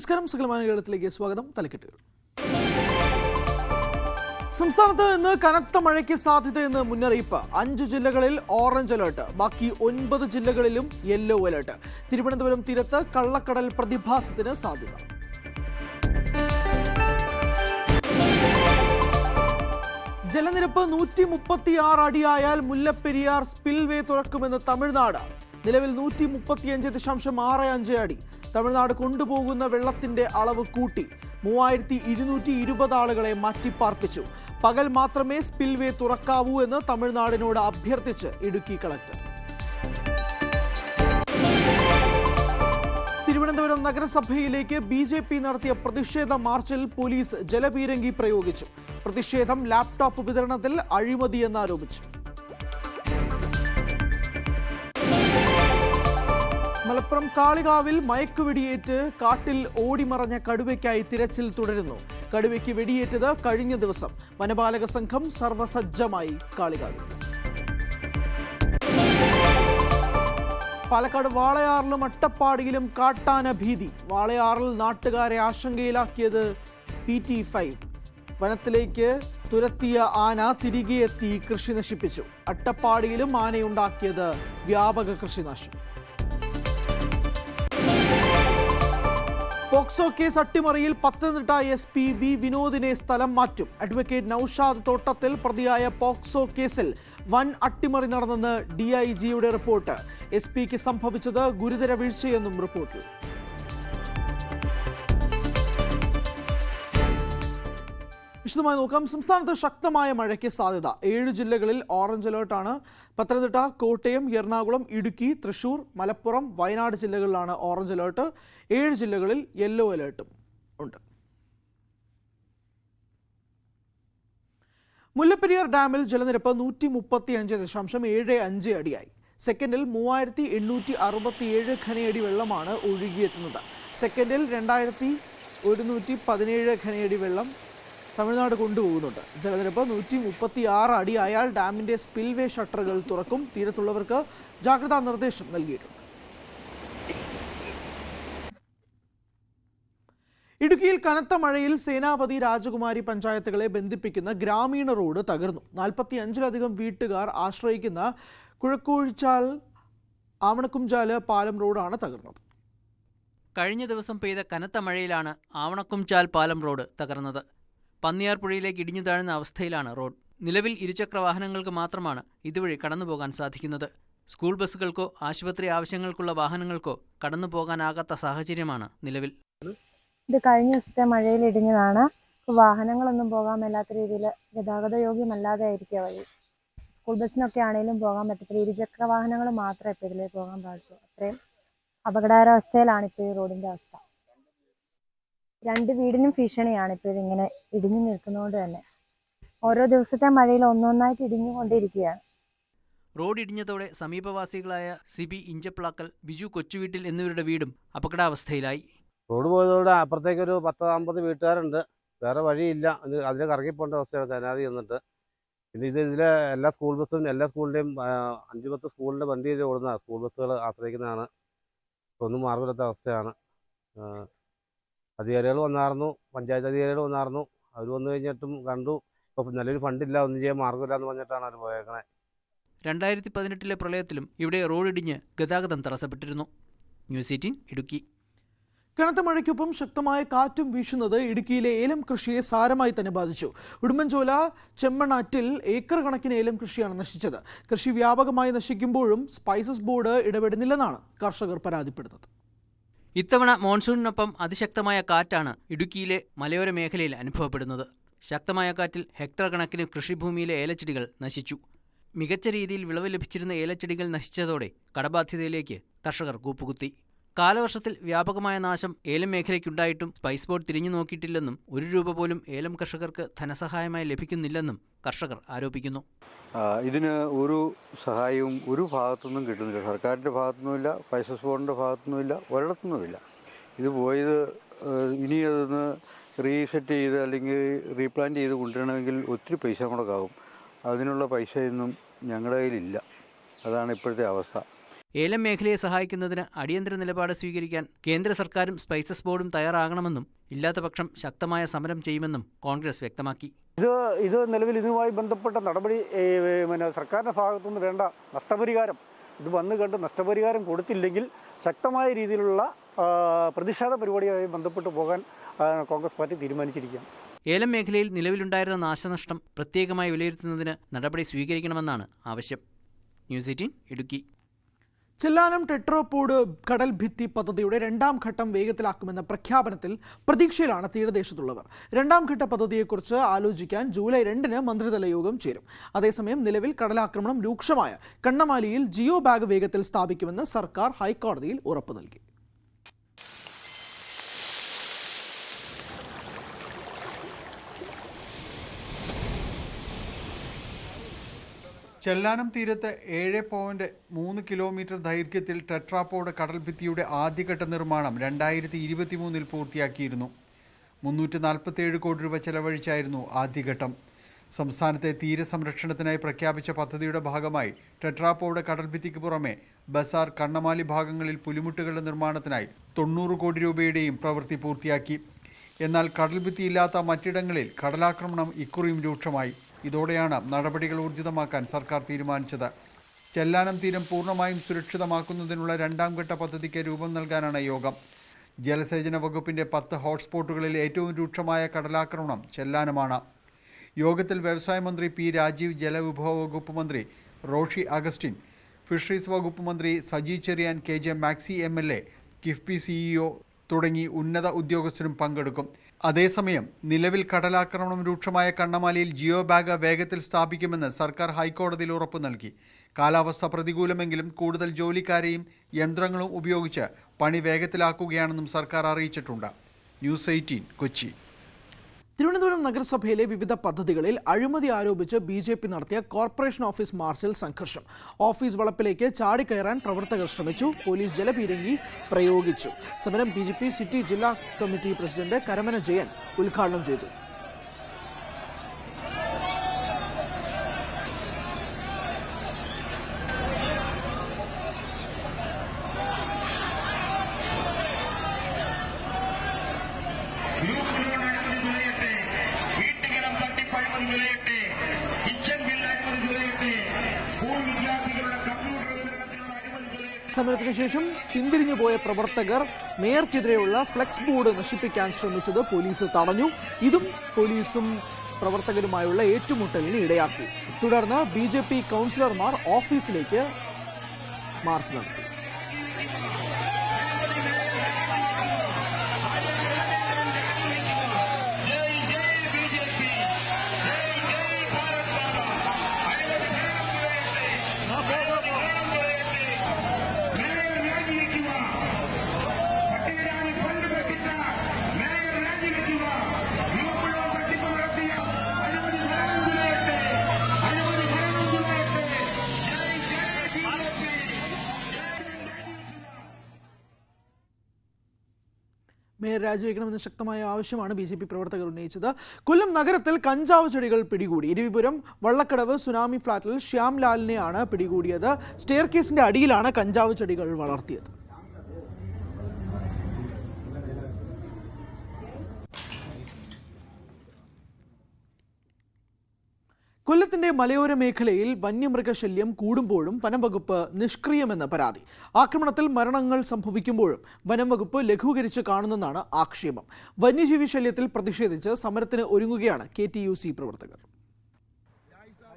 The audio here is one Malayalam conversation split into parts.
നമസ്കാരം, സകലമാന കേരളത്തിലേക്ക് സ്വാഗതം. തലക്കെട്ടുകൾ. സംസ്ഥാനത്ത് ഇന്ന് കനത്ത മഴയ്ക്ക് സാധ്യതയെന്ന് മുന്നറിയിപ്പ്. 5 ജില്ലകളിൽ ഓറഞ്ച് അലർട്ട്, ബാക്കി 9 ജില്ലകളിലും യെല്ലോ അലർട്ട്. തിരുവനന്തപുരം തീരത്ത് കള്ളക്കടൽ പ്രതിഭാസത്തിന് സാധ്യത. ജലനിരപ്പ് 136 അടിയായാൽ മുല്ലപ്പെരിയാർ സ്പിൽവേ തുറക്കുമെന്ന് തമിഴ്നാട്. നിലവിൽ 135.65 അടി. തമിഴ്നാട് കൊണ്ടുപോകുന്ന വെള്ളത്തിന്റെ അളവ് കൂട്ടി. 3220 ആളുകളെ മാറ്റിപ്പാർപ്പിച്ചു. പകൽ മാത്രമേ സ്പിൽവേ തുറക്കാവൂ എന്ന് തമിഴ്നാടിനോട് അഭ്യർത്ഥിച്ച് ഇടുക്കി കളക്ടർ. തിരുവനന്തപുരം നഗരസഭയിലേക്ക് BJP നടത്തിയ പ്രതിഷേധ മാർച്ചിൽ പോലീസ് ജലപീരങ്കി പ്രയോഗിച്ചു. പ്രതിഷേധം ലാപ്ടോപ്പ് വിതരണത്തിൽ അഴിമതിയെന്നാരോപിച്ചു. മലപ്പുറം കാളികാവിൽ മയക്കുവെടിയേറ്റ് കാട്ടിൽ ഓടിമറഞ്ഞ കടുവയ്ക്കായി തിരച്ചിൽ തുടരുന്നു. കടുവയ്ക്ക് വെടിയേറ്റത് കഴിഞ്ഞ ദിവസം. വനപാലക സംഘം സർവസജ്ജമായി കാളികാവിൽ. പാലക്കാട് വാളയാറിലും അട്ടപ്പാടിയിലും കാട്ടാന ഭീതി. വാളയാറിൽ നാട്ടുകാരെ ആശങ്കയിലാക്കിയത് PT5. വനത്തിലേക്ക് തുരത്തിയ ആന തിരികെ എത്തി കൃഷി നശിപ്പിച്ചു. അട്ടപ്പാടിയിലും ആനയുണ്ടാക്കിയത് വ്യാപക കൃഷിനാശം. പോക്സോ കേസ് അട്ടിമറിയിൽ പത്തനംതിട്ട SP V വിനോദിനെ സ്ഥലം മാറ്റും. അഡ്വക്കേറ്റ് നൌഷാദ് തോട്ടത്തിൽ പ്രതിയായ പോക്സോ കേസിൽ വൻ അട്ടിമറി നടന്നെന്ന് DIGയുടെ റിപ്പോർട്ട്. SPക്ക് സംഭവിച്ചത് ഗുരുതര വീഴ്ചയെന്നും റിപ്പോർട്ടിൽ. വിശദമായി നോക്കാം. സംസ്ഥാനത്ത് ശക്തമായ മഴയ്ക്ക് സാധ്യത. 7 ജില്ലകളിൽ ഓറഞ്ച് അലേർട്ടാണ്. പത്തനംതിട്ട, കോട്ടയം, എറണാകുളം, ഇടുക്കി, തൃശൂർ, മലപ്പുറം, വയനാട് ജില്ലകളിലാണ് ഓറഞ്ച് അലേർട്ട്. 7 ജില്ലകളിൽ യെല്ലോ അലേർട്ടും ഉണ്ട്. മുല്ലപ്പെരിയാർ ഡാമിൽ ജലനിരപ്പ് 135.75 അടിയായി. സെക്കൻഡിൽ 3867 ഘനയടി വെള്ളമാണ് ഒഴുകിയെത്തുന്നത്. സെക്കൻഡിൽ 2117 ഘനയടി വെള്ളം തമിഴ്നാട് കൊണ്ടുപോകുന്നുണ്ട്. ജലനിരപ്പ് 136 അടിയായാൽ ഡാമിന്റെ സ്പിൽവേ ഷട്ടറുകൾ തുറക്കും. തീരത്തുള്ളവർക്ക് ജാഗ്രതാ നിർദ്ദേശം നൽകിയിട്ടുണ്ട്. ഇടുക്കിയിൽ കനത്ത മഴയിൽ സേനാപതി, രാജകുമാരി പഞ്ചായത്തുകളെ ബന്ധിപ്പിക്കുന്ന ഗ്രാമീണ റോഡ് തകർന്നു. 45-ലധികം വീട്ടുകാർ ആശ്രയിക്കുന്ന കുഴക്കോഴിച്ചാൽ ആവണക്കുംചാല് പാലം റോഡാണ് തകർന്നത്. കഴിഞ്ഞ ദിവസം പെയ്ത കനത്ത മഴയിലാണ് ആവണക്കുംചാൽ പാലം റോഡ് തകർന്നത്. പന്നിയാർ പുഴയിലേക്ക് ഇടിഞ്ഞു താഴുന്ന അവസ്ഥയിലാണ് റോഡ്. നിലവിൽ ഇരുചക്ര വാഹനങ്ങൾക്ക് മാത്രമാണ് ഇതുവഴി കടന്നുപോകാൻ സാധിക്കുന്നത്. സ്കൂൾ ബസ്സുകൾക്കോ ആശുപത്രി ആവശ്യങ്ങൾക്കുള്ള വാഹനങ്ങൾക്കോ കടന്നുപോകാനാകാത്ത സാഹചര്യമാണ് നിലവിൽ. ഇത് കഴിഞ്ഞ ദിവസത്തെ മഴയിൽ ഇടിഞ്ഞതാണ്. വാഹനങ്ങളൊന്നും പോകാൻ മേലാത്ത രീതിയിൽ ഗതാഗത യോഗ്യമല്ലാതെ ആയിരിക്കുക വഴി. സ്കൂൾ ബസ്സിനൊക്കെ ആണെങ്കിലും പോകാൻ പറ്റത്തില്ല. ഇരുചക്ര വാഹനങ്ങൾ മാത്രമേ ഇപ്പോൾ ഇതിലേക്ക് പോകാൻ പാടുള്ളൂ. അത്രയും അപകടാവസ്ഥയിലാണ് ഇപ്പോൾ ഈ റോഡിൻ്റെ അവസ്ഥ. 2 വീടിനും ഭീഷണിയാണ് ഇപ്പോൾ ഇതിങ്ങനെ ഇടിഞ്ഞു നിൽക്കുന്നതുകൊണ്ട് തന്നെ. ഓരോ ദിവസത്തെ മഴയിൽ ഒന്നൊന്നായിട്ട് ഇടിഞ്ഞുകൊണ്ടിരിക്കുകയാണ്. റോഡ് ഇടിഞ്ഞതോടെ സമീപവാസികളായ സിബി ഇഞ്ചപ്ലാക്കൽ, ബിജു കൊച്ചുവീട്ടിൽ എന്നിവരുടെ വീടും അപകടാവസ്ഥയിലായി. റോഡ് പോയതോടെ അപ്പുറത്തേക്ക് ഒരു 10-50 വീട്ടുകാരുണ്ട്. വേറെ വഴിയില്ല. അതിൽ കറങ്ങിപ്പോണ്ട അവസ്ഥയാണ് ജനാതി എന്നിട്ട്. പിന്നെ ഇതിലെ എല്ലാ സ്കൂൾ ബസ്സും എല്ലാ സ്കൂളിൻ്റെയും 5-10 സ്കൂളിൻ്റെ വണ്ടി ഓടുന്ന സ്കൂൾ ബസ്സുകൾ ആശ്രയിക്കുന്നതാണ്. ഒന്നും മാർഗമില്ലാത്ത അവസ്ഥയാണ്. അധികാരികൾ വന്നായിരുന്നു, പഞ്ചായത്ത് അധികാരികൾ വന്നായിരുന്നു. അവർ വന്നു കഴിഞ്ഞിട്ടും കണ്ടു ഇപ്പോൾ നിലവിൽ ഫണ്ടില്ല, ഒന്നും ചെയ്യാൻ മാർഗമില്ല എന്ന് പറഞ്ഞിട്ടാണ് അവർ പോയേക്കണേ. 2018 പ്രളയത്തിലും ഇവിടെ റോഡിടിഞ്ഞ് ഗതാഗതം തടസ്സപ്പെട്ടിരുന്നു. ന്യൂസ് 18 ഇടുക്കി. കനത്ത മഴയ്ക്കൊപ്പം ശക്തമായ കാറ്റും വീശുന്നത് ഇടുക്കിയിലെ ഏലം കൃഷിയെ സാരമായി തന്നെ ബാധിച്ചു. ഉടുമ്പൻചോല, ചെമ്മണ്ണാറ്റിൽ ഏക്കർ കണക്കിന് ഏലം കൃഷിയാണ് നശിച്ചത്. കൃഷി വ്യാപകമായി നശിക്കുമ്പോഴും സ്പൈസസ് ബോർഡ് ഇടപെടുന്നില്ലെന്നാണ് കർഷകർ പരാതിപ്പെടുന്നത്. ഇത്തവണ മോൺസൂണിനൊപ്പം അതിശക്തമായ കാറ്റാണ് ഇടുക്കിയിലെ മലയോര മേഖലയിൽ അനുഭവപ്പെടുന്നത്. ശക്തമായ കാറ്റിൽ ഹെക്ടർ കണക്കിന് കൃഷിഭൂമിയിലെ ഏലച്ചെടികൾ നശിച്ചു. മികച്ച രീതിയിൽ വിളവ് ലഭിച്ചിരുന്ന ഏലച്ചെടികൾ നശിച്ചതോടെ കടബാധ്യതയിലേക്ക് കർഷകർ കൂപ്പുകുത്തി. കാലവർഷത്തിൽ വ്യാപകമായ നാശം ഏലം മേഖലയ്ക്കുണ്ടായിട്ടും സ്പൈസ് ബോർഡ് തിരിഞ്ഞു നോക്കിയിട്ടില്ലെന്നും 1 രൂപ പോലും ഏലം കർഷകർക്ക് ധനസഹായമായി ലഭിക്കുന്നില്ലെന്നും കർഷകർ ആരോപിക്കുന്നു. ഇതിന് ഒരു സഹായവും ഒരു ഭാഗത്തുനിന്നും കിട്ടുന്നില്ല. സർക്കാരിൻ്റെ ഭാഗത്തുനിന്നുമില്ല, സ്പൈസസ് ബോർഡിൻ്റെ ഭാഗത്തുനിന്നുമില്ല, ഒരിടത്തുനിന്നുമില്ല. ഇത് പോയത് ഇനി അതൊന്ന് റീസെറ്റ് ചെയ്ത് അല്ലെങ്കിൽ റീപ്ലാന്റ് ചെയ്ത് കൊണ്ടുവരണമെങ്കിൽ ഒത്തിരി പൈസ മുടക്കാവും. അതിനുള്ള പൈസയൊന്നും ഞങ്ങളുടെ കയ്യിലില്ല. അതാണ് ഇപ്പോഴത്തെ അവസ്ഥ. ഏലം മേഖലയെ സഹായിക്കുന്നതിന് അടിയന്തര നിലപാട് സ്വീകരിക്കാൻ കേന്ദ്ര സർക്കാരും സ്പൈസസ് ബോർഡും തയ്യാറാകണമെന്നും ഇല്ലാത്തപക്ഷം ശക്തമായ സമരം ചെയ്യുമെന്നും കോൺഗ്രസ് വ്യക്തമാക്കി. ഇത് നിലവിൽ ഇതുമായി ബന്ധപ്പെട്ട നടപടി സർക്കാരിൻ്റെ ഭാഗത്തുനിന്ന് വേണ്ട നഷ്ടപരിഹാരം ഇത് വന്നു കണ്ട് നഷ്ടപരിഹാരം കൊടുത്തില്ലെങ്കിൽ ശക്തമായ രീതിയിലുള്ള പ്രതിഷേധ പരിപാടിയുമായി ബന്ധപ്പെട്ട് പോകാൻ കോൺഗ്രസ് പാർട്ടി തീരുമാനിച്ചിരിക്കുകയാണ്. ഏലം മേഖലയിൽ നിലവിലുണ്ടായിരുന്ന നാശനഷ്ടം പ്രത്യേകമായി വിലയിരുത്തുന്നതിന് നടപടി സ്വീകരിക്കണമെന്നാണ് ആവശ്യം. ന്യൂസ് 18 ഇടുക്കി. ചെല്ലാനം ടെട്രോപോഡ് കടൽ ഭിത്തി പദ്ധതിയുടെ 2ാം ഘട്ടം വേഗത്തിലാക്കുമെന്ന പ്രഖ്യാപനത്തിൽ പ്രതീക്ഷയിലാണ് തീരദേശത്തുള്ളവർ. 2ാം ഘട്ട പദ്ധതിയെക്കുറിച്ച് ആലോചിക്കാൻ ജൂലൈ 2-ന് മന്ത്രിതല യോഗം ചേരും. അതേസമയം നിലവിൽ കടലാക്രമണം രൂക്ഷമായ കണ്ണമാലിയിൽ ജിയോ ബാഗ് വേഗത്തിൽ സ്ഥാപിക്കുമെന്ന് സർക്കാർ ഹൈക്കോടതിയിൽ ഉറപ്പു നൽകി. ചെല്ലാനം തീരത്ത് 7.3 കിലോമീറ്റർ ദൈർഘ്യത്തിൽ ടെട്രാപോഡ് കടൽഭിത്തിയുടെ ആദ്യഘട്ട നിർമ്മാണം 2023 പൂർത്തിയാക്കിയിരുന്നു. 347 കോടി രൂപ ചെലവഴിച്ചായിരുന്നു ആദ്യഘട്ടം. സംസ്ഥാനത്തെ തീരസംരക്ഷണത്തിനായി പ്രഖ്യാപിച്ച പദ്ധതിയുടെ ഭാഗമായി ടെട്രാപോഡ് കടൽഭിത്തിക്ക് പുറമെ ബസാർ, കണ്ണമാലി ഭാഗങ്ങളിൽ പുലിമുട്ടുകളുടെ നിർമ്മാണത്തിനായി 90 കോടി രൂപയുടെയും പ്രവൃത്തി പൂർത്തിയാക്കി. എന്നാൽ കടൽഭിത്തിയില്ലാത്ത മറ്റിടങ്ങളിൽ കടലാക്രമണം ഇക്കുറിയും രൂക്ഷമായി. ഇതോടെയാണ് നടപടികൾ ഊർജിതമാക്കാൻ സർക്കാർ തീരുമാനിച്ചത്. ചെല്ലാനം തീരം പൂർണ്ണമായും സുരക്ഷിതമാക്കുന്നതിനുള്ള 2ാം ഘട്ട പദ്ധതിക്ക് രൂപം നൽകാനാണ് യോഗം. ജലസേചന വകുപ്പിന്റെ 10 ഹോട്ട്സ്പോട്ടുകളിൽ ഏറ്റവും രൂക്ഷമായ കടലാക്രമണം ചെല്ലാനമാണ്. യോഗത്തിൽ വ്യവസായ മന്ത്രി പി രാജീവ്, ജലവിഭവ വകുപ്പ് മന്ത്രി റോഷി അഗസ്റ്റിൻ, ഫിഷറീസ് വകുപ്പ് മന്ത്രി Saji Cheriyan, KJ Maxi MLA, KIIFB CEO തുടങ്ങി ഉന്നത ഉദ്യോഗസ്ഥരും പങ്കെടുക്കും. അതേസമയം നിലവിൽ കടലാക്രമണം രൂക്ഷമായ കണ്ണമാലിയിൽ ജിയോ ബാഗ് വേഗത്തിൽ സ്ഥാപിക്കുമെന്ന് സർക്കാർ ഹൈക്കോടതിയിൽ ഉറപ്പു നൽകി. കാലാവസ്ഥ പ്രതികൂലമെങ്കിലും കൂടുതൽ ജോലിക്കാരെയും യന്ത്രങ്ങളും ഉപയോഗിച്ച് പണി വേഗത്തിലാക്കുകയാണെന്നും സർക്കാർ അറിയിച്ചിട്ടുണ്ട്. ന്യൂസ് 18 കൊച്ചി. തിരുവനന്തപുരം നഗരസഭയിലെ വിവിധ പദ്ധതികളിൽ അഴിമതി ആരോപിച്ച് BJP നടത്തിയ കോർപ്പറേഷൻ ഓഫീസ് മാർച്ചിൽ സംഘർഷം. ഓഫീസ് വളപ്പിലേക്ക് ചാടിക്കയറാൻ പ്രവർത്തകർ ശ്രമിച്ചു. പോലീസ് ജലപീരങ്കി പ്രയോഗിച്ചു. സമരം BJP സിറ്റി ജില്ലാ കമ്മിറ്റി പ്രസിഡന്റ് കരമന ജയൻ ഉദ്ഘാടനം ചെയ്തു. സമരത്തിന് ശേഷം പിന്തിരിഞ്ഞുപോയ പ്രവർത്തകർ മേയർക്കെതിരെയുള്ള ഫ്ലെക്സ് ബോർഡ് നശിപ്പിക്കാൻ ശ്രമിച്ചത് പോലീസ് തടഞ്ഞു. ഇതും പോലീസും പ്രവർത്തകരുമായുള്ള ഏറ്റുമുട്ടലിന് ഇടയാക്കി. തുടർന്ന് BJP കൗൺസിലർമാർ ഓഫീസിലേക്ക് മാർച്ച് നടത്തി. മേയർ രാജിവെക്കണമെന്ന ശക്തമായ ആവശ്യമാണ് BJP പ്രവർത്തകർ ഉന്നയിച്ചത്. കൊല്ലം നഗരത്തിൽ കഞ്ചാവ് ചെടികൾ പിടികൂടി. ഇരവിപുരം വള്ളക്കടവ് സുനാമി ഫ്ളാറ്റിൽ ശ്യാംലാലിനെയാണ് പിടികൂടിയത്. സ്റ്റെയർ കേസിന്റെ അടിയിലാണ് കഞ്ചാവ് ചെടികൾ വളർത്തിയത്. കൊല്ലത്തിന്റെ മലയോര മേഖലയിൽ വന്യമൃഗശല്യം കൂടുമ്പോഴും വനംവകുപ്പ് നിഷ്ക്രിയമെന്ന് പരാതി. ആക്രമണത്തിൽ മരണങ്ങൾ സംഭവിക്കുമ്പോഴും വനംവകുപ്പ് ലഘൂകരിച്ച് കാണുന്നെന്നാണ് ആക്ഷേപം. വന്യജീവി ശല്യത്തിൽ പ്രതിഷേധിച്ച് സമരത്തിന് ഒരുങ്ങുകയാണ് KTUC പ്രവർത്തകർ.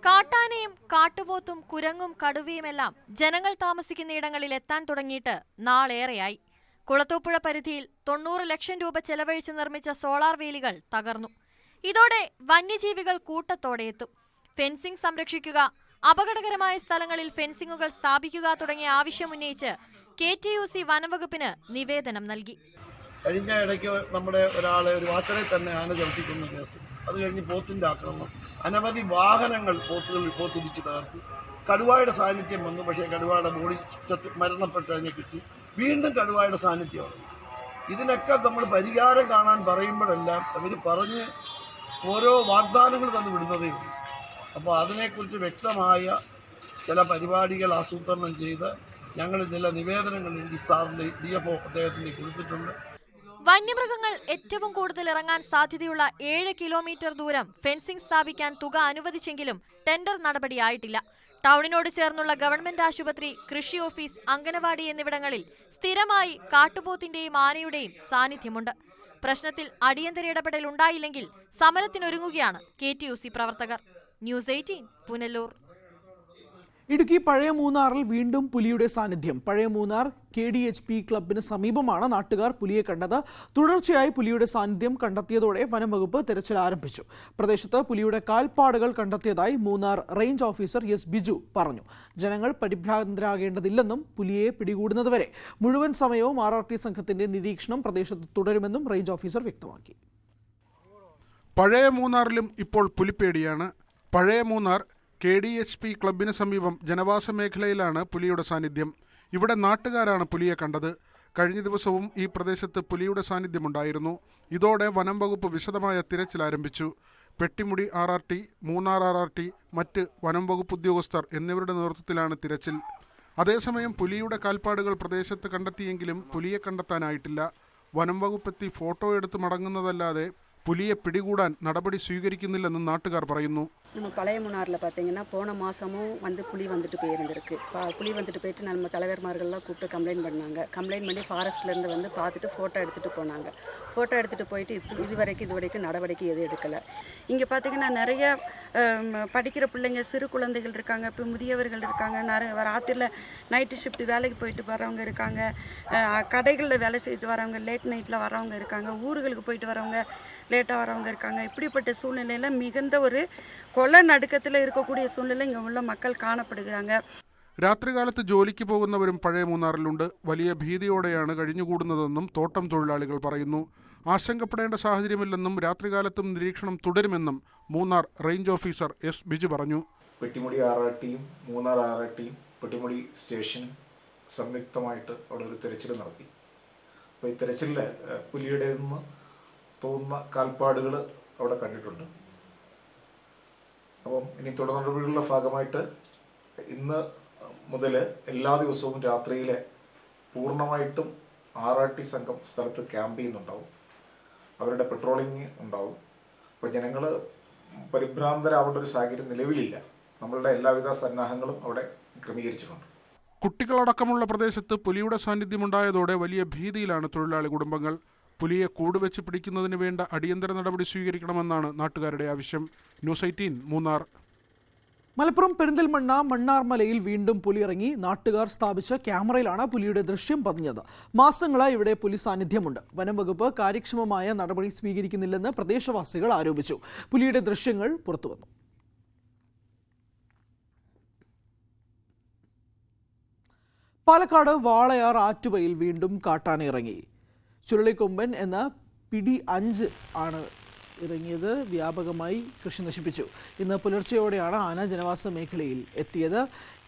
കാട്ടാനയും കാട്ടുപോത്തും കുരങ്ങും കടുവയുമെല്ലാം ജനങ്ങൾ താമസിക്കുന്നയിടങ്ങളിൽ എത്താൻ തുടങ്ങിയിട്ട് നാളേറെയായി. കുളത്തൂപ്പുഴ പരിധിയിൽ 90 ലക്ഷം രൂപ ചെലവഴിച്ച് നിർമ്മിച്ച സോളാർ വേലികൾ തകർന്നു. ഇതോടെ വന്യജീവികൾ കൂട്ടത്തോടെ എത്തും. ഫെൻസിംഗ് സംരക്ഷിക്കുക, അപകടകരമായ സ്ഥലങ്ങളിൽ ഫെൻസിംഗുകൾ സ്ഥാപിക്കുക തുടങ്ങിയ ആവശ്യമുന്നയിച്ച് KTUC വനംവകുപ്പിന് നിവേദനം നൽകി. കഴിഞ്ഞ ഇടയ്ക്ക് നമ്മുടെ ഒരു വാച്ചറെ തന്നെ ആന ചവിട്ടിക്കുന്ന കേസ്, അത് കഴിഞ്ഞ് പോത്തിന്റെ ആക്രമണം, അനവധി വാഹനങ്ങൾ പോത്തിടിച്ച് തകർത്തു. കടുവായുടെ സാന്നിധ്യം വന്നു. പക്ഷേ കടുവയുടെ ബോഡി മരണപ്പെട്ടതിനെ കിട്ടി. വീണ്ടും കടുവയുടെ സാന്നിധ്യമാണ്. ഇതിനൊക്കെ നമ്മൾ പരിഹാരം കാണാൻ പറയുമ്പോഴെല്ലാം അവർ പറഞ്ഞ് ഓരോ വാഗ്ദാനങ്ങൾ തന്നു വിടുന്നതേ ഉള്ളൂ. അപ്പോൾ അതിനെക്കുറിച്ച് വ്യക്തമായ ചില പരിപാടികൾ ആസൂത്രണം ചെയ്ത് ഞങ്ങൾ ചില നിവേദനങ്ങൾ ഇടുക്കി സാറിൻ്റെ DFO അദ്ദേഹത്തിന് കൊടുത്തിട്ടുണ്ട്. വന്യമൃഗങ്ങൾ ഏറ്റവും കൂടുതൽ ഇറങ്ങാൻ സാധ്യതയുള്ള 7 കിലോമീറ്റർ ദൂരം ഫെൻസിംഗ് സ്ഥാപിക്കാൻ തുക അനുവദിച്ചെങ്കിലും ടെൻഡർ നടപടിയായിട്ടില്ല. ടൗണിനോട് ചേർന്നുള്ള ഗവൺമെന്റ് ആശുപത്രി, കൃഷി ഓഫീസ്, അംഗനവാടി എന്നിവിടങ്ങളിൽ സ്ഥിരമായി കാട്ടുപോത്തിന്റെയും ആനയുടെയും സാന്നിധ്യമുണ്ട്. പ്രശ്നത്തിൽ അടിയന്തര ഇടപെടൽ ഉണ്ടായില്ലെങ്കിൽ സമരത്തിനൊരുങ്ങുകയാണ് KTUC പ്രവർത്തകർ. ന്യൂസ് 18 പുനലൂർ. ഇടുക്കി പഴയ മൂന്നാറിൽ വീണ്ടും പുലിയുടെ സാന്നിധ്യം. പഴയ മൂന്നാർ KDHP ക്ലബിന് സമീപമാണ് നാട്ടുകാർ പുലിയെ കണ്ടത്. തുടർച്ചയായി പുലിയുടെ സാന്നിധ്യം കണ്ടെത്തിയതോടെ വനംവകുപ്പ് തെരച്ചിൽ ആരംഭിച്ചു. പ്രദേശത്ത് പുലിയുടെ കാൽപ്പാടുകൾ കണ്ടെത്തിയതായി Munnar range officer S. Biju പറഞ്ഞു. ജനങ്ങൾ പരിഭ്രാന്തരാകേണ്ടതില്ലെന്നും പുലിയെ പിടികൂടുന്നതുവരെ മുഴുവൻ സമയവും RRT സംഘത്തിന്റെ നിരീക്ഷണം പ്രദേശത്ത് തുടരുമെന്നും റേഞ്ച് ഓഫീസർ വ്യക്തമാക്കി. പഴയ മൂന്നാറിലും ഇപ്പോൾ പുലിപ്പേടിയാണ്. പഴയ മൂന്നാർ KDHP ക്ലബിന് സമീപം ജനവാസ മേഖലയിലാണ് പുലിയുടെ സാന്നിധ്യം. ഇവിടെ നാട്ടുകാരാണ് പുലിയെ കണ്ടത്. കഴിഞ്ഞ ദിവസവും ഈ പ്രദേശത്ത് പുലിയുടെ സാന്നിധ്യമുണ്ടായിരുന്നു. ഇതോടെ വനം വകുപ്പ് വിശദമായ തിരച്ചിൽ ആരംഭിച്ചു. പെട്ടിമുടി RRT, മൂന്നാർ RRT, മറ്റ് വനം വകുപ്പ് ഉദ്യോഗസ്ഥർ എന്നിവരുടെ നേതൃത്വത്തിലാണ് തിരച്ചിൽ. അതേസമയം പുലിയുടെ കാൽപ്പാടുകൾ പ്രദേശത്ത് കണ്ടെത്തിയെങ്കിലും പുലിയെ കണ്ടെത്താനായിട്ടില്ല. വനം വകുപ്പെത്തി ഫോട്ടോ എടുത്ത് മടങ്ങുന്നതല്ലാതെ പുലിയെ പിടികൂടാൻ നടപടി സ്വീകരിക്കുന്നില്ലെന്നും നാട്ടുകാർ പറയുന്നു. நம்ம பழைய மூணாரில் பார்த்தீங்கன்னா போன மாதமும் புலி வந்துட்டு போயிருந்திருக்கு. புலி வந்துட்டு போயிட்டு நம்ம தலைவர்மார்கள்லாம் கூப்பிட்டு கம்ப்ளைண்ட் பண்ணி ஃபாரஸ்ட்லேருந்து பார்த்துட்டு ஃபோட்டோ எடுத்துகிட்டு போனாங்க. ஃபோட்டோ எடுத்துகிட்டு போயிட்டு இது வரைக்கும் நடவடிக்கை எதுவும் எடுக்கலை. இங்கே பார்த்தீங்கன்னா நிறைய படிக்கிற பிள்ளைங்க, சிறு குழந்தைகள் இருக்காங்க, இப்போ முதியவர்கள் இருக்காங்க, நிறைய ராத்திரியில் நைட்டு ஷிஃப்ட் வேலைக்கு போயிட்டு வரவங்க இருக்காங்க, கடைகளில் வேலை செய்து வரவங்க, லேட் நைட்டில் வரவங்க இருக்காங்க, ஊர்களுக்கு போயிட்டு வரவங்க, லேட்டாக வரவங்க இருக்காங்க. இப்படிப்பட்ட சூழ்நிலையில் மிகுந்த ஒரு കൊല നടുക്കത്തിൽ ഇരിക്കக்கூடிய സൂழ்நிலை ഇങ്ങ ഉള്ള മക്കൾ കാണപ്പെടുകയാണ്. രാത്രികാലത്ത് ജോലിക്ക് പോകുന്നവരും പഴയ മൂന്നാറിലുണ്ട്. വലിയ ഭീതിയോടെയാണ് കഴിഞ്ഞുകൂടുന്നതെന്നും തോട്ടം തൊഴിലാളികൾ പറയുന്നു. ആശങ്കപ്പെടേണ്ട സാഹചര്യമില്ലെന്നും രാത്രികാലത്തും നിരീക്ഷണം തുടരുമെന്നും Munnar range officer S. Biju പറഞ്ഞു. പെട്ടിമുടി RRTയും മൂന്നാർ RRTയും പെട്ടിമുടി സ്റ്റേഷനും സംയുക്തമായിട്ട് അവിടെ ഒരു തിരച്ചിൽ നടത്തി. അപ്പോൾ ഈ തിരച്ചിലിൽ പുലിയുടെ നിന്ന് തോന്നുന്ന കാൽപ്പാടുകൾ അവിടെ കണ്ടിട്ടുണ്ട്. അപ്പം ഇനി തുടർ നടപടികളുടെ ഭാഗമായിട്ട് ഇന്ന് മുതൽ എല്ലാ ദിവസവും രാത്രിയിലെ പൂർണ്ണമായിട്ടും RRT സംഘം സ്ഥലത്ത് ക്യാമ്പ് ചെയ്യുന്നുണ്ടാവും. അവരുടെ പെട്രോളിങ് ഉണ്ടാവും. അപ്പോൾ ജനങ്ങൾ പരിഭ്രാന്തരാവേണ്ട ഒരു സാഹചര്യം നിലവിലില്ല. നമ്മളുടെ എല്ലാവിധ സന്നാഹങ്ങളും അവിടെ ക്രമീകരിച്ചിട്ടുണ്ട്. കുട്ടികളടക്കമുള്ള പ്രദേശത്ത് പുലിയുടെ സാന്നിധ്യമുണ്ടായതോടെ വലിയ ഭീതിയിലാണ് തൊഴിലാളി കുടുംബങ്ങൾ. പുലിയെ കൂടുവെച്ച് പിടിക്കുന്നതിന് വേണ്ട അടിയന്തര നടപടി സ്വീകരിക്കണമെന്നാണ് നാട്ടുകാരുടെ ആവശ്യം. ന്യൂസ് 18 മൂന്നാർ. മലപ്പുറം പെരിന്തൽമണ്ണ മണ്ണാർമലയിൽ വീണ്ടും പുലി ഇറങ്ങി. നാട്ടുകാർ സ്ഥാപിച്ച ക്യാമറയിലാണ് പുലിയുടെ ദൃശ്യം പതിഞ്ഞത്. മാസങ്ങളായി ഇവിടെ പുലി സാന്നിധ്യമുണ്ട്. വനം വകുപ്പ് കാര്യക്ഷമമായ നടപടി സ്വീകരിക്കുന്നില്ലെന്ന് പ്രദേശവാസികൾ ആരോപിച്ചു. പുലിയുടെ ദൃശ്യങ്ങൾ പുറത്തുവന്നു. പാലക്കാട് വാളയാർ ആറ്റുവയിൽ വീണ്ടും കാട്ടാന ഇറങ്ങി. ചുരുളിക്കൊമ്പൻ എന്ന പിടി 5 ആണ് ഇറങ്ങിയത്. വ്യാപകമായി കൃഷി നശിപ്പിച്ചു. ഇന്ന് പുലർച്ചെയോടെയാണ് ആന ജനവാസ മേഖലയിൽ എത്തിയത്.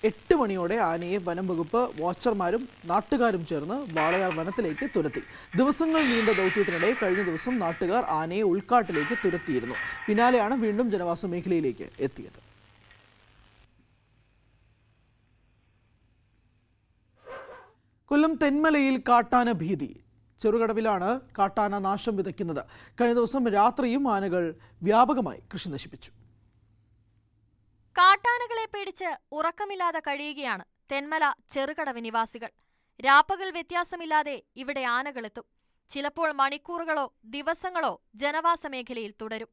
8 മണിയോടെ ആനയെ വനം വകുപ്പ് വാച്ചർമാരും നാട്ടുകാരും ചേർന്ന് വാളയാർ വനത്തിലേക്ക് തുരത്തി. ദിവസങ്ങൾ നീണ്ട ദൗത്യത്തിനിടെ കഴിഞ്ഞ ദിവസം നാട്ടുകാർ ആനയെ ഉൾക്കാട്ടിലേക്ക് തുരത്തിയിരുന്നു. പിന്നാലെയാണ് വീണ്ടും ജനവാസ മേഖലയിലേക്ക് എത്തിയത്. കൊല്ലം തെന്മലയിൽ കാട്ടാന ഭീതി. ചെറുകടവിലാണ് കാട്ടാന നാശം വിതയ്ക്കുന്നത്. കഴിഞ്ഞ ദിവസം രാത്രിയും ആനകൾ വ്യാപകമായി കൃഷി നശിപ്പിച്ചു. കാട്ടാനകളെ പേടിച്ച് ഉറക്കമില്ലാതെ കഴിയുകയാണ് തെന്മല ചെറുകടവ് നിവാസികൾ. രാപ്പകൽ വ്യത്യാസമില്ലാതെ ഇവിടെ ആനകളെത്തും. ചിലപ്പോൾ മണിക്കൂറുകളോ ദിവസങ്ങളോ ജനവാസ മേഖലയിൽ തുടരും.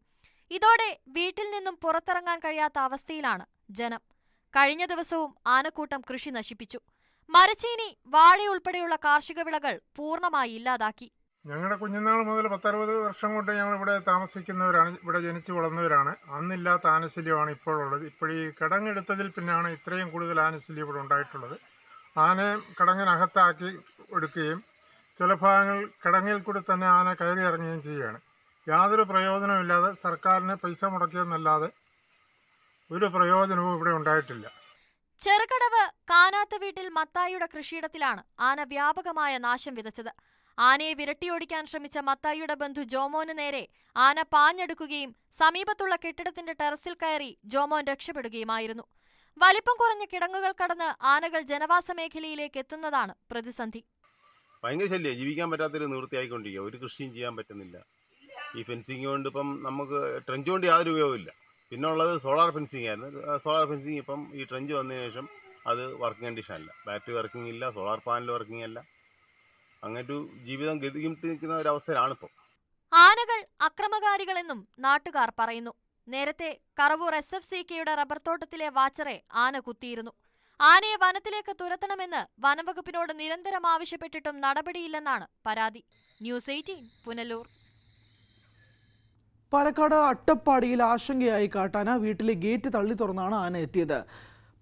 ഇതോടെ വീട്ടിൽ നിന്നും പുറത്തിറങ്ങാൻ കഴിയാത്ത അവസ്ഥയിലാണ് ജനം. കഴിഞ്ഞ ദിവസവും ആനക്കൂട്ടം കൃഷി നശിപ്പിച്ചു. മരച്ചീനി, വാഴയുൾപ്പെടെയുള്ള കാർഷിക വിളകൾ പൂർണ്ണമായി ഇല്ലാതാക്കി. ഞങ്ങളുടെ കുഞ്ഞുനാൾ മുതൽ 10-60 വർഷം കൊണ്ട് ഞങ്ങൾ ഇവിടെ താമസിക്കുന്നവരാണ്. ഇവിടെ ജനിച്ചു വളർന്നവരാണ്. അന്നില്ലാത്ത ആനശല്യമാണ് ഇപ്പോൾ ഉള്ളത്. ഇപ്പോൾ ഈ കിടങ്ങെടുത്തതിൽ പിന്നെയാണ് ഇത്രയും കൂടുതൽ ആനശല്യം ഇവിടെ ഉണ്ടായിട്ടുള്ളത്. ആനയെ കിടങ്ങിനകത്താക്കി എടുക്കുകയും ചില ഭാഗങ്ങൾ കിടങ്ങിൽ കൂടി തന്നെ ആന കയറി ഇറങ്ങുകയും ചെയ്യുകയാണ്. യാതൊരു പ്രയോജനമില്ലാതെ സർക്കാരിന് പൈസ മുടക്കിയെന്നല്ലാതെ ഒരു പ്രയോജനവും ഇവിടെ ഉണ്ടായിട്ടില്ല. ചെറുകടവ് കാനാത്ത് വീട്ടിൽ മത്തായിയുടെ കൃഷിയിടത്തിലാണ് ആന വ്യാപകമായ നാശം വിതച്ചത്. ആനയെ വിരട്ടിയോടിക്കാൻ ശ്രമിച്ച മത്തായിയുടെ ബന്ധു ജോമോന് നേരെ ആന പാഞ്ഞെടുക്കുകയും സമീപത്തുള്ള കെട്ടിടത്തിന്റെ ടെറസിൽ കയറി ജോമോൻ രക്ഷപ്പെടുകയുമായിരുന്നു. വലിപ്പം കുറഞ്ഞ കിടങ്ങുകൾ കടന്ന് ആനകൾ ജനവാസ മേഖലയിലേക്ക് എത്തുന്നതാണ് പ്രതിസന്ധി. ഭയങ്കര ശല്യം, ജീവിക്കാൻ പറ്റാത്തൊരു നിവൃത്തിയായിക്കൊണ്ടിരിക്കുക. ഒരു കൃഷിയും ചെയ്യാൻ പറ്റുന്നില്ല. ഈ ഫെൻസിങ് കൊണ്ട് ഇപ്പം നമുക്ക് ട്രെഞ്ച് കൊണ്ട് യാതൊരു ഉപയോഗമില്ല. പിന്നെ ഉള്ളത് സോളാർ ഫെൻസിങ് ആയിരുന്നു. സോളാർ ഫെൻസിങ് ഇപ്പം ഈ ട്രെഞ്ച് വന്നതിന് ശേഷം അത് വർക്കിംഗ് കണ്ടീഷൻ അല്ല. ബാറ്ററി വർക്കിംഗ് ഇല്ല, സോളാർ പാനൽ വർക്കിംഗ് അല്ല. അങ്ങനൊരു ജീവിതം ഗതികിട്ട് നിൽക്കുന്ന ഒരവസ്ഥയിലാണിപ്പോൾ. ആനകൾ അക്രമകാരികളെന്നും നാട്ടുകാർ പറയുന്നു. നേരത്തെ കറവൂർ SFCKയുടെ റബ്ബർ തോട്ടത്തിലെ വാച്ചറെ ആന കുത്തിയിരുന്നു. ആനയെ വനത്തിലേക്ക് തുരത്തണമെന്ന് വനംവകുപ്പിനോട് നിരന്തരം ആവശ്യപ്പെട്ടിട്ടും നടപടിയില്ലെന്നാണ് പരാതി. ന്യൂസ് 18 പുനലൂർ. പാലക്കാട് അട്ടപ്പാടിയിൽ ആശങ്കയായി കാട്ടാന. വീട്ടിലെ ഗേറ്റ് തള്ളി തുറന്നാണ് ആന എത്തിയത്.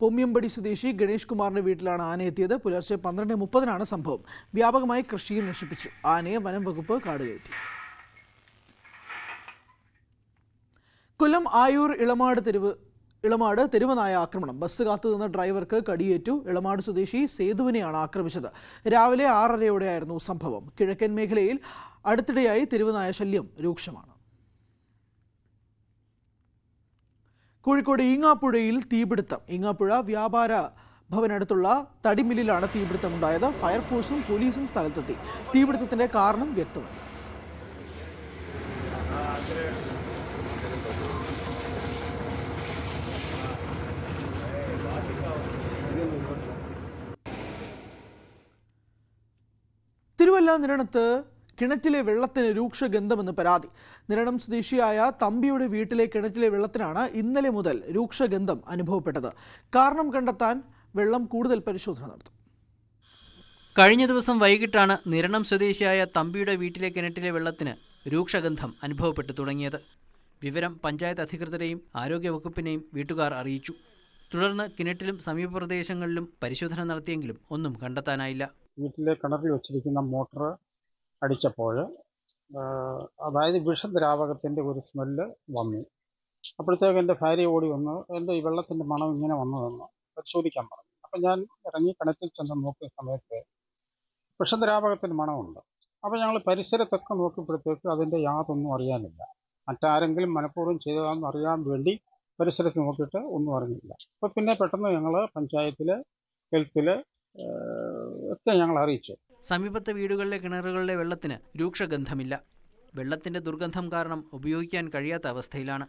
പൊമ്യമ്പടി സ്വദേശി ഗണേഷ് കുമാറിന്റെ വീട്ടിലാണ് ആന എത്തിയത്. പുലർച്ചെ 12:30 സംഭവം. വ്യാപകമായി കൃഷിയും നശിപ്പിച്ചു. ആനയെ വനം വകുപ്പ് കാടുകയറ്റി. കൊല്ലം ആയൂർ ഇളമാട് തെരുവനായ ആക്രമണം. ബസ് കാത്തുനിന്ന ഡ്രൈവർക്ക് കടിയേറ്റു. ഇളമാട് സ്വദേശി സേതുവിനെയാണ് ആക്രമിച്ചത്. രാവിലെ 6:30യോടെയായിരുന്നു സംഭവം. കിഴക്കൻ മേഖലയിൽ അടുത്തിടെയായി തെരുവനായ ശല്യം രൂക്ഷമാണ്. കോഴിക്കോട് ഈങ്ങാപ്പുഴയിൽ തീപിടുത്തം. ഈങ്ങാപ്പുഴ വ്യാപാര ഭവനടുത്തുള്ള തടിമില്ലിലാണ് തീപിടുത്തമുണ്ടായത്. ഫയർഫോഴ്സും പോലീസും സ്ഥലത്തെത്തി. തീപിടുത്തത്തിന്റെ കാരണം വ്യക്തമല്ല. തിരുവല്ല നിരണത്ത് കിണറ്റിലെ വെള്ളത്തിന് രൂക്ഷഗന്ധമെന്ന് പരാതി. നിരണം സ്വദേശിയായ തമ്പിയുടെ വീട്ടിലെ കിണറ്റിലെ വെള്ളത്തിനാണ് ഇന്നലെ മുതൽ രൂക്ഷഗന്ധം അനുഭവപ്പെട്ടത്. കാരണം കണ്ടെത്താൻ വെള്ളം കൂടുതൽ പരിശോധന നടത്തും. കഴിഞ്ഞ ദിവസം വൈകിട്ടാണ് നിരണം സ്വദേശിയായ തമ്പിയുടെ വീട്ടിലെ കിണറ്റിലെ വെള്ളത്തിന് രൂക്ഷഗന്ധം അനുഭവപ്പെട്ടു തുടങ്ങിയത്. വിവരം പഞ്ചായത്ത് അധികൃതരെയും ആരോഗ്യവകുപ്പിനെയും വീട്ടുകാർ അറിയിച്ചു. തുടർന്ന് കിണറ്റിലും സമീപ പ്രദേശങ്ങളിലും പരിശോധന നടത്തിയെങ്കിലും ഒന്നും കണ്ടെത്താനായില്ല. വീട്ടിലെ കിണറിൽ വെച്ചിരിക്കുന്ന മോട്ടർ അടിച്ചപ്പോൾ അതായത് വിഷദ്രാവകത്തിൻ്റെ ഒരു സ്മെല്ല് വന്നു. അപ്പോഴത്തേക്ക് എൻ്റെ ഭാര്യ ഓടി വന്ന് എൻ്റെ ഈ വെള്ളത്തിൻ്റെ മണം ഇങ്ങനെ വന്നതെന്ന് പരിശോധിക്കാൻ പറഞ്ഞു. അപ്പം ഞാൻ ഇറങ്ങി കിണറ്റിൽ ചെന്ന് നോക്കിയ സമയത്ത് വിഷദ്രാവകത്തിൻ്റെ മണമുണ്ട്. അപ്പോൾ ഞങ്ങൾ പരിസരത്തൊക്കെ നോക്കിയപ്പോഴത്തേക്ക് അതിൻ്റെ യാതൊന്നും അറിയാനില്ല. മറ്റാരെങ്കിലും മനഃപൂർവ്വം ചെയ്തതാണെന്ന് അറിയാൻ വേണ്ടി പരിസരത്ത് നോക്കിയിട്ട് ഒന്നും അറിഞ്ഞില്ല. അപ്പോൾ പിന്നെ പെട്ടെന്ന് ഞങ്ങൾ പഞ്ചായത്തിൽ ഹെൽത്തിൽ ഒക്കെ ഞങ്ങൾ അറിയിച്ചു. സമീപത്തെ വീടുകളിലെ കിണറുകളിലെ വെള്ളത്തിന് രൂക്ഷഗന്ധമില്ല. വെള്ളത്തിന്റെ ദുർഗന്ധം കാരണം ഉപയോഗിക്കാൻ കഴിയാത്ത അവസ്ഥയിലാണ്.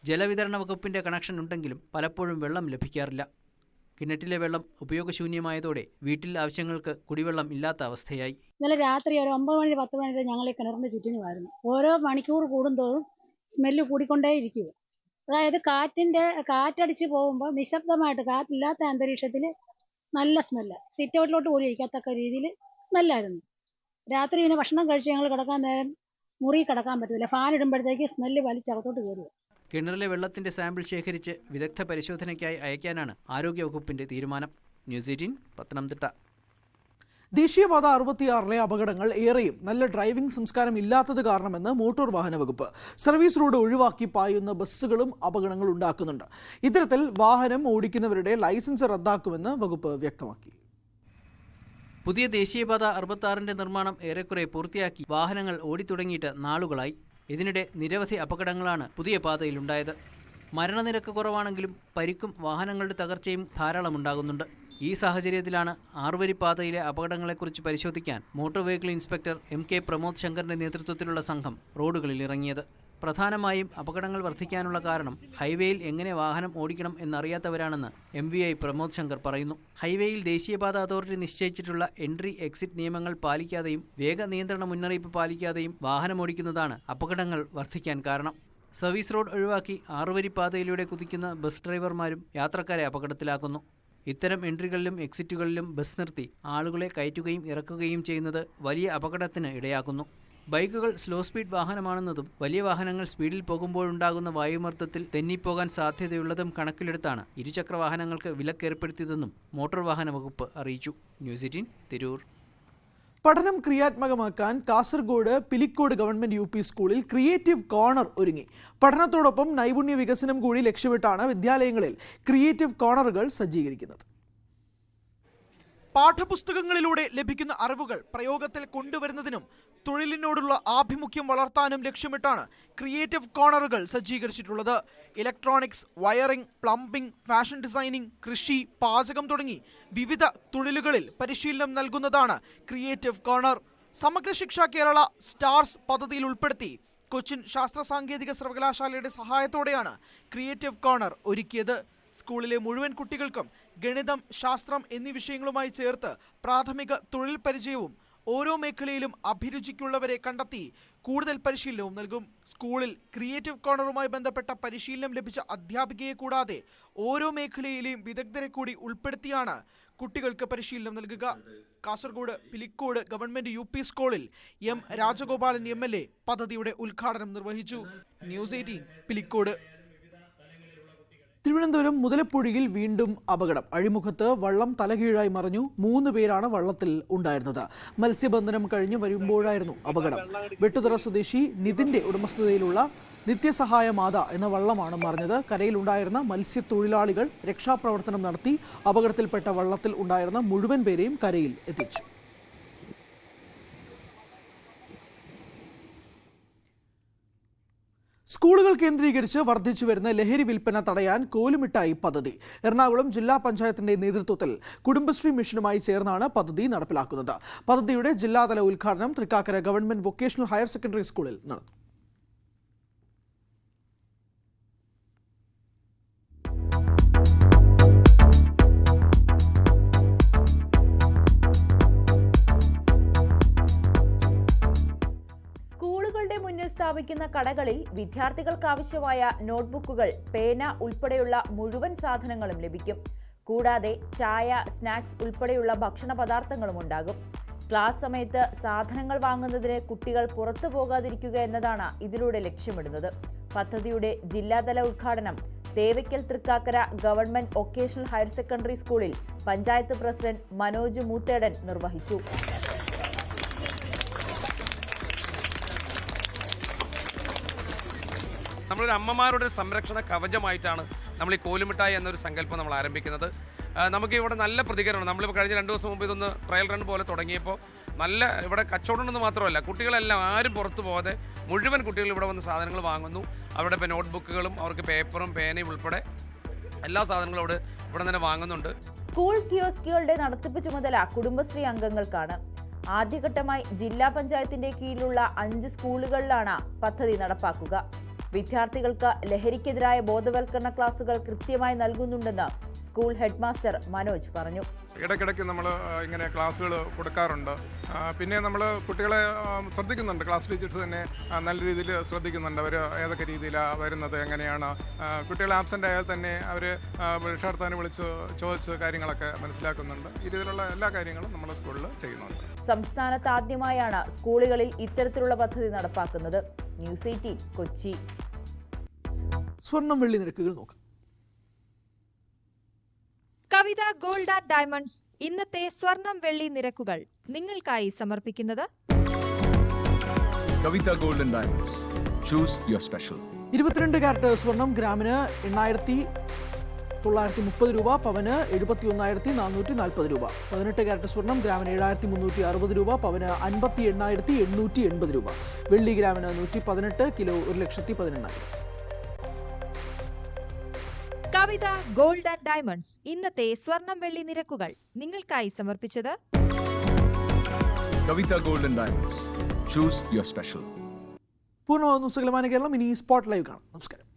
ജലവിതരണ വകുപ്പിന്റെ കണക്ഷൻ ഉണ്ടെങ്കിലും പലപ്പോഴും വെള്ളം ലഭിക്കാറില്ല. കിണറ്റിലെ വെള്ളം ഉപയോഗശൂന്യമായതോടെ വീട്ടിൽ ആവശ്യങ്ങൾക്ക് കുടിവെള്ളം ഇല്ലാത്ത അവസ്ഥയായി. ഇന്നലെ രാത്രി ഒരു 9 മണി 10 മണി വരെ ഞങ്ങൾ ഈ കിണറിന്റെ ചുറ്റിനുമായിരുന്നു. ഓരോ മണിക്കൂർ കൂടുന്തോറും സ്മെല്ല് കൂടിക്കൊണ്ടേയിരിക്കുക. അതായത് കാറ്റടിച്ച് പോകുമ്പോൾ നിശബ്ദമായിട്ട് കാറ്റില്ലാത്ത അന്തരീക്ഷത്തിൽ നല്ല സ്മെല്ല്. സിറ്റ് ഔട്ടിലോട്ട് പോലും ഇരിക്കത്തക്ക രീതിയിൽ സ്മെല്ലായിരുന്നു. രാത്രി പിന്നെ ഭക്ഷണം കഴിച്ച് ഞങ്ങൾ കിടക്കാൻ നേരം മുറി കിടക്കാൻ പറ്റത്തില്ല. ഫാൻ ഇടുമ്പോഴത്തേക്ക് സ്മെല്ല് വലിച്ചകത്തോട്ട് കയറുക. കിണറിലെ വെള്ളത്തിന്റെ സാമ്പിൾ ശേഖരിച്ച് വിദഗ്ധ പരിശോധനയ്ക്കായി അയക്കാനാണ് ആരോഗ്യവകുപ്പിന്റെ തീരുമാനം. ന്യൂസ് 18 പത്തനംതിട്ട. ദേശീയപാത 66-ലെ അപകടങ്ങൾ ഏറെയും നല്ല ഡ്രൈവിംഗ് സംസ്കാരം ഇല്ലാത്തത് കാരണമെന്ന് മോട്ടോർ വാഹന വകുപ്പ്. സർവീസ് റോഡ് ഒഴിവാക്കി പായുന്ന ബസ്സുകളും അപകടങ്ങൾ ഉണ്ടാക്കുന്നുണ്ട്. ഇത്തരത്തിൽ വാഹനം ഓടിക്കുന്നവരുടെ ലൈസൻസ് റദ്ദാക്കുമെന്ന് വകുപ്പ് വ്യക്തമാക്കി. പുതിയ ദേശീയപാത 66ന്റെ നിർമ്മാണം ഏറെക്കുറെ പൂർത്തിയാക്കി വാഹനങ്ങൾ ഓടിത്തുടങ്ങിയിട്ട് നാളുകളായി. ഇതിനിടെ നിരവധി അപകടങ്ങളാണ് പുതിയ പാതയിലുണ്ടായത്. മരണനിരക്ക് കുറവാണെങ്കിലും പരിക്കും വാഹനങ്ങളുടെ തകർച്ചയും ധാരാളമുണ്ടാകുന്നുണ്ട്. ഈ സാഹചര്യത്തിലാണ് 6 പാതയിലെ അപകടങ്ങളെക്കുറിച്ച് പരിശോധിക്കാൻ motor vehicle inspector MK Pramod ശങ്കറിന്റെ നേതൃത്വത്തിലുള്ള സംഘം റോഡുകളിൽ ഇറങ്ങിയത്. പ്രധാനമായും അപകടങ്ങൾ വർദ്ധിക്കാനുള്ള കാരണം ഹൈവേയിൽ എങ്ങനെ വാഹനം ഓടിക്കണം എന്നറിയാത്തവരാണെന്ന് MVI പ്രമോദ് ശങ്കർ പറയുന്നു. ഹൈവേയിൽ ദേശീയപാത അതോറിറ്റി നിശ്ചയിച്ചിട്ടുള്ള എൻട്രി എക്സിറ്റ് നിയമങ്ങൾ പാലിക്കാതെയും വേഗ നിയന്ത്രണ മുന്നറിയിപ്പ് പാലിക്കാതെയും വാഹനമോടിക്കുന്നതാണ് അപകടങ്ങൾ വർദ്ധിക്കാൻ കാരണം. സർവീസ് റോഡ് ഒഴിവാക്കി 6 പാതയിലൂടെ കുതിക്കുന്ന ബസ് ഡ്രൈവർമാരും യാത്രക്കാരെ അപകടത്തിലാക്കുന്നു. ഇത്തരം എൻട്രികളിലും എക്സിറ്റുകളിലും ബസ് നിർത്തി ആളുകളെ കയറ്റുകയും ഇറക്കുകയും ചെയ്യുന്നത് വലിയ അപകടത്തിന് ഇടയാക്കുന്നു. ബൈക്കുകൾ സ്ലോ സ്പീഡ് വാഹനമാണെന്നതും വലിയ വാഹനങ്ങൾ സ്പീഡിൽ പോകുമ്പോഴുണ്ടാകുന്ന വായുമർദ്ദത്തിൽ തെന്നിപ്പോകാൻ സാധ്യതയുള്ളതും കണക്കിലെടുത്താണ് ഇരുചക്ര വാഹനങ്ങൾക്ക് വിലക്കേർപ്പെടുത്തിയതെന്നും മോട്ടോർ വാഹന വകുപ്പ് അറിയിച്ചു. ന്യൂസ് 18 തിരൂർ. പഠനം ക്രിയാത്മകമാക്കാൻ കാസർഗോഡ് പിലിക്കോട് ഗവൺമെന്റ് UP സ്കൂളിൽ ക്രിയേറ്റീവ് കോർണർ ഒരുങ്ങി. പഠനത്തോടൊപ്പം നൈപുണ്യ വികസനം കൂടി ലക്ഷ്യമിട്ടാണ് വിദ്യാലയങ്ങളിൽ ക്രിയേറ്റീവ് കോർണറുകൾ സജ്ജീകരിക്കുന്നത്. പാഠപുസ്തകങ്ങളിലൂടെ ലഭിക്കുന്ന അറിവുകൾ പ്രയോഗത്തിൽ കൊണ്ടുവരുന്നതിനും തൊഴിലിനോടുള്ള ആഭിമുഖ്യം വളർത്താനും ലക്ഷ്യമിട്ടാണ് ക്രിയേറ്റീവ് കോർണറുകൾ സജ്ജീകരിച്ചിട്ടുള്ളത്. Electronics, wiring, plumbing, fashion designing, കൃഷി, പാചകം തുടങ്ങി വിവിധ തൊഴിലുകളിൽ പരിശീലനം നൽകുന്നതാണ് ക്രിയേറ്റീവ് കോർണർ. സമഗ്ര ശിക്ഷ കേരള സ്റ്റാർസ് പദ്ധതിയിൽ ഉൾപ്പെടുത്തി കൊച്ചിൻ ശാസ്ത്ര സാങ്കേതിക സർവകലാശാലയുടെ സഹായത്തോടെയാണ് ക്രിയേറ്റീവ് കോർണർ ഒരുക്കിയത്. സ്കൂളിലെ മുഴുവൻ കുട്ടികൾക്കും ഗണിതം, ശാസ്ത്രം എന്നീ വിഷയങ്ങളുമായി ചേർത്ത് പ്രാഥമിക തൊഴിൽ പരിചയവും ഓരോ മേഖലയിലും അഭിരുചിക്കുള്ളവരെ കണ്ടെത്തി കൂടുതൽ പരിശീലനവും നൽകും. സ്കൂളിൽ ക്രിയേറ്റീവ് കോർണറുമായി ബന്ധപ്പെട്ട പരിശീലനം ലഭിച്ച അധ്യാപികയെ കൂടാതെ ഓരോ മേഖലയിലെയും വിദഗ്ധരെ കൂടി ഉൾപ്പെടുത്തിയാണ് കുട്ടികൾക്ക് പരിശീലനം നൽകുക. കാസർഗോഡ് പിലിക്കോട് ഗവൺമെന്റ് UP സ്കൂളിൽ M രാജഗോപാലൻ MLA പദ്ധതിയുടെ ഉദ്ഘാടനം നിർവഹിച്ചു. ന്യൂസ് 18 പിലിക്കോട്. തിരുവനന്തപുരം മുതലപ്പുഴയിൽ വീണ്ടും അപകടം. അഴിമുഖത്ത് വള്ളം തലകീഴായി മറിഞ്ഞു. 3 പേരാണ് വള്ളത്തിൽ ഉണ്ടായിരുന്നത്. മത്സ്യബന്ധനം കഴിഞ്ഞ് വരുമ്പോഴായിരുന്നു അപകടം. വെട്ടുതറ സ്വദേശി നിതിന്റെ ഉടമസ്ഥതയിലുള്ള നിത്യസഹായ മാത എന്ന വള്ളമാണ് മറിഞ്ഞത്. കരയിലുണ്ടായിരുന്ന മത്സ്യത്തൊഴിലാളികൾ രക്ഷാപ്രവർത്തനം നടത്തി അപകടത്തിൽപ്പെട്ട വള്ളത്തിൽ ഉണ്ടായിരുന്ന മുഴുവൻ പേരെയും കരയിൽ എത്തിച്ചു. സ്കൂളുകൾ കേന്ദ്രീകരിച്ച് വർദ്ധിച്ചു വരുന്ന ലഹരി വിൽപ്പന തടയാൻ കോലുമിഠായി പദ്ധതി. എറണാകുളം ജില്ലാ പഞ്ചായത്തിന്റെ നേതൃത്വത്തിൽ കുടുംബശ്രീ മിഷനുമായി ചേർന്നാണ് പദ്ധതി നടപ്പിലാക്കുന്നത്. പദ്ധതിയുടെ ജില്ലാതല ഉദ്ഘാടനം Thrikkakara government vocational higher secondary സ്കൂളിൽ നടന്നു. മുന്നിൽ സ്ഥാപിക്കുന്ന കടകളിൽ വിദ്യാർത്ഥികൾക്കാവശ്യമായ നോട്ട്ബുക്കുകൾ, പേന ഉൾപ്പെടെയുള്ള മുഴുവൻ സാധനങ്ങളും ലഭിക്കും. കൂടാതെ ചായ, സ്നാക്സ് ഉൾപ്പെടെയുള്ള ഭക്ഷണ പദാർത്ഥങ്ങളും ഉണ്ടാകും. ക്ലാസ് സമയത്ത് സാധനങ്ങൾ വാങ്ങുന്നതിന് കുട്ടികൾ പുറത്തു പോകാതിരിക്കുക എന്നതാണ് ഇതിലൂടെ ലക്ഷ്യമിടുന്നത്. പദ്ധതിയുടെ ജില്ലാതല ഉദ്ഘാടനം Thevakkal Thrikkakara government vocational higher secondary സ്കൂളിൽ പഞ്ചായത്ത് പ്രസിഡന്റ് മനോജ് മൂത്തേടൻ നിർവഹിച്ചു. നമ്മളൊരു അമ്മമാരുടെ സംരക്ഷണ കവചമായിട്ടാണ് നമ്മൾ ഈ കോലുമിഠായി എന്നൊരു സങ്കല്പം നമ്മൾ ആരംഭിക്കുന്നത്. നമുക്ക് ഇവിടെ നല്ല പ്രതികരണം. നമ്മളിപ്പോൾ കഴിഞ്ഞ 2 ദിവസം മുമ്പ് ഇതൊന്ന് ട്രയൽ റൺ പോലെ തുടങ്ങിയപ്പോൾ നല്ല ഇവിടെ കച്ചവടം ഉണ്ടെന്ന് മാത്രമല്ല, കുട്ടികളെല്ലാം ആരും പുറത്തു പോകാതെ മുഴുവൻ കുട്ടികൾ ഇവിടെ വന്ന് സാധനങ്ങൾ വാങ്ങുന്നു. അവരുടെ ഇപ്പോൾ നോട്ട്ബുക്കുകളും അവർക്ക് പേപ്പറും പേനയും ഉൾപ്പെടെ എല്ലാ സാധനങ്ങളും ഇവിടെ തന്നെ വാങ്ങുന്നുണ്ട്. സ്കൂൾ കിയോസ്കുകളുടെ നടത്തിപ്പ് ചുമതല കുടുംബശ്രീ അംഗങ്ങൾക്കാണ്. ആദ്യഘട്ടമായി ജില്ലാ പഞ്ചായത്തിന്റെ കീഴിലുള്ള 5 സ്കൂളുകളിലാണ് പദ്ധതി നടപ്പാക്കുക. വിദ്യാർത്ഥികൾക്ക് ലഹരിക്കെതിരായ ബോധവൽക്കരണ ക്ലാസുകൾ കൃത്യമായി നൽകുന്നുണ്ടെന്ന് സ്കൂൾ ഹെഡ്മാസ്റ്റർ മനോജ് പറഞ്ഞു. ഇടയ്ക്കിടയ്ക്ക് നമ്മൾ ഇങ്ങനെ ക്ലാസ്സുകൾ കൊടുക്കാറുണ്ട്. പിന്നെ നമ്മൾ കുട്ടികളെ ശ്രദ്ധിക്കുന്നുണ്ട്. ക്ലാസ് ടീച്ചേഴ്സ് തന്നെ നല്ല രീതിയിൽ ശ്രദ്ധിക്കുന്നുണ്ട്. അവർ ഏതൊക്കെ രീതിയിലാണ് വരുന്നത്, എങ്ങനെയാണ്. കുട്ടികൾ ആബ്സെൻ്റ് ആയാൽ തന്നെ അവർ രക്ഷാകർത്താവിനെ വിളിച്ച് ചോദിച്ച് കാര്യങ്ങളൊക്കെ മനസ്സിലാക്കുന്നുണ്ട്. ഈ രീതിയിലുള്ള എല്ലാ കാര്യങ്ങളും നമ്മൾ സ്കൂളിൽ ചെയ്യുന്നുണ്ട്. സംസ്ഥാനത്ത് ആദ്യമായാണ് സ്കൂളുകളിൽ ഇത്തരത്തിലുള്ള പദ്ധതി നടപ്പാക്കുന്നത്. ന്യൂസ് 18 കൊച്ചി. സ്വർണം വെള്ളി നിരക്കുകൾ നോക്കാം. കവിത ഗോൾഡ് ആൻഡ് ഡയമണ്ട്സ് ഇന്നത്തെ സ്വർണം വെള്ളി നിരക്കുകൾ നിങ്ങൾക്കായി സമർപ്പിക്കുന്നത് Kavitha gold and diamonds. Choose your special. 22 carat സ്വർണം ഗ്രാമിന് 8,930 രൂപ, പവന് 71,440 രൂപ. 18 കാരറ്റ് സ്വർണം ഗ്രാമിന് 7,360 രൂപ, പവന് 58,880 രൂപ. വെള്ളി ഗ്രാമിന് 118, kilo 1,18,000. Kavitha gold and diamonds ഇന്നത്തെ സ്വർണം വെള്ളി നിരക്കുകൾ നിങ്ങൾക്കായി സമർപ്പിച്ചത് Kavitha gold and diamonds. Choose your special. പൂർണ്ണമാകുന്നു സകലമാന കേരളം. ഇനി സ്പോട്ട് ലൈവ് കാണാം. നമസ്കാരം.